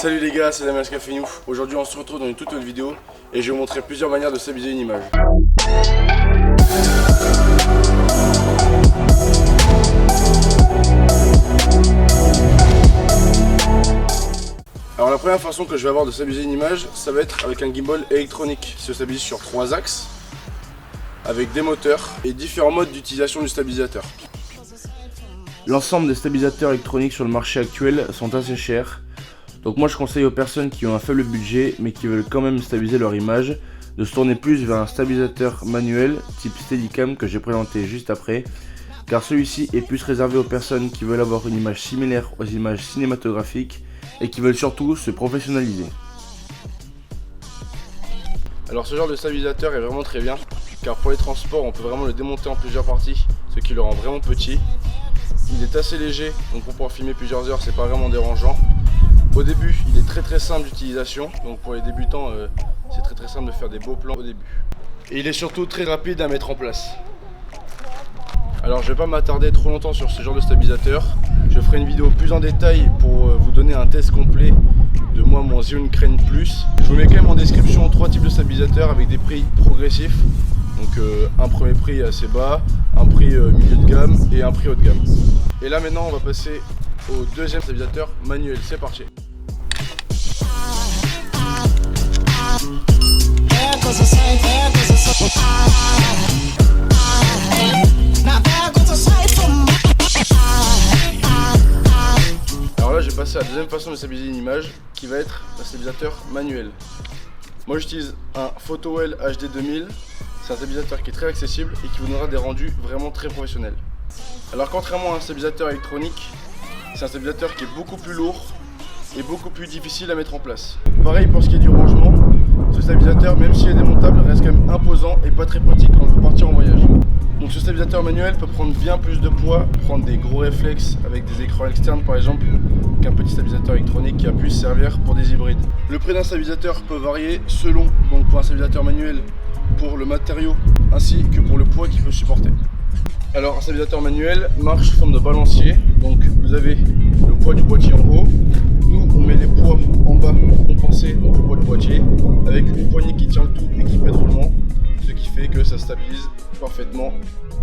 Salut les gars, c'est Damien Scaffinou. Aujourd'hui on se retrouve dans une toute nouvelle vidéo et je vais vous montrer plusieurs manières de stabiliser une image. Alors la première façon que je vais avoir de stabiliser une image, ça va être avec un gimbal électronique. Il se stabilise sur 3 axes, avec des moteurs et différents modes d'utilisation du stabilisateur. L'ensemble des stabilisateurs électroniques sur le marché actuel sont assez chers. Donc moi je conseille aux personnes qui ont un faible budget mais qui veulent quand même stabiliser leur image de se tourner plus vers un stabilisateur manuel type Steadicam que j'ai présenté juste après, car celui-ci est plus réservé aux personnes qui veulent avoir une image similaire aux images cinématographiques et qui veulent surtout se professionnaliser. Alors ce genre de stabilisateur est vraiment très bien, car pour les transports on peut vraiment le démonter en plusieurs parties, ce qui le rend vraiment petit. Il est assez léger, donc pour pouvoir filmer plusieurs heures c'est pas vraiment dérangeant. Au début, il est très simple d'utilisation, donc pour les débutants, c'est très simple de faire des beaux plans au début. Et il est surtout très rapide à mettre en place. Alors je vais pas m'attarder trop longtemps sur ce genre de stabilisateur. Je ferai une vidéo plus en détail pour vous donner un test complet de mon Zhiyun Crane Plus. Je vous mets quand même en description 3 types de stabilisateurs avec des prix progressifs. Donc un premier prix assez bas, un prix milieu de gamme et un prix haut de gamme. Et là maintenant on va passer au deuxième stabilisateur manuel, c'est parti. Alors là je vais passer à la deuxième façon de stabiliser une image qui va être un stabilisateur manuel. Moi j'utilise un PhotoWell HD 2000, c'est un stabilisateur qui est très accessible et qui vous donnera des rendus vraiment très professionnels. Alors contrairement à un stabilisateur électronique, c'est un stabilisateur qui est beaucoup plus lourd et beaucoup plus difficile à mettre en place. Pareil pour ce qui est du rangement, ce stabilisateur même s'il est démontable reste quand même imposant et pas très pratique quand on veut partir en voyage. Donc ce stabilisateur manuel peut prendre bien plus de poids, prendre des gros réflexes avec des écrans externes par exemple, qu'un petit stabilisateur électronique qui a pu servir pour des hybrides. Le prix d'un stabilisateur peut varier selon, donc pour un stabilisateur manuel, pour le matériau ainsi que pour le poids qu'il peut supporter. Alors un stabilisateur manuel marche sous forme de balancier, donc vous avez le poids du boîtier en haut, nous on met les poids en bas pour compenser donc, le poids du boîtier avec une poignée qui tient le tout et qui fait de roulement, ce qui fait que ça stabilise parfaitement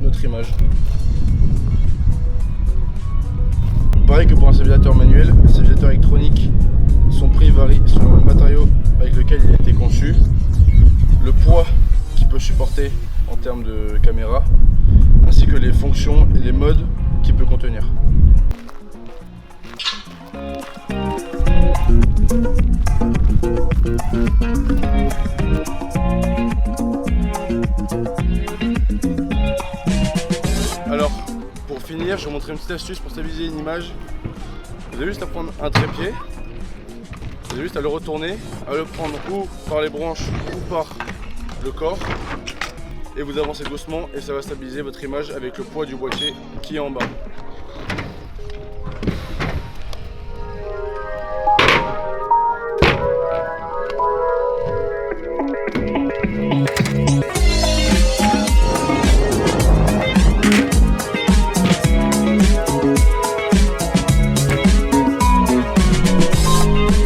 notre image. Pareil que pour un stabilisateur manuel, le stabilisateur électronique, son prix varie selon le matériau avec lequel il a été conçu, le poids qu'il peut supporter en termes de caméra, ainsi que les fonctions et les modes qu'il peut contenir. Alors, pour finir, je vais vous montrer une petite astuce pour stabiliser une image. Vous avez juste à prendre un trépied, vous avez juste à le retourner, à le prendre ou par les branches ou par le corps. Et vous avancez doucement et ça va stabiliser votre image avec le poids du boîtier qui est en bas.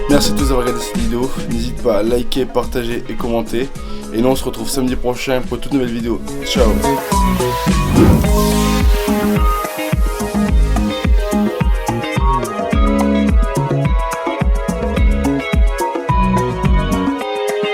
Merci à tous d'avoir regardé cette vidéo, n'hésite pas à liker, partager et commenter. Et nous on se retrouve samedi prochain pour toute nouvelle vidéo. Ciao.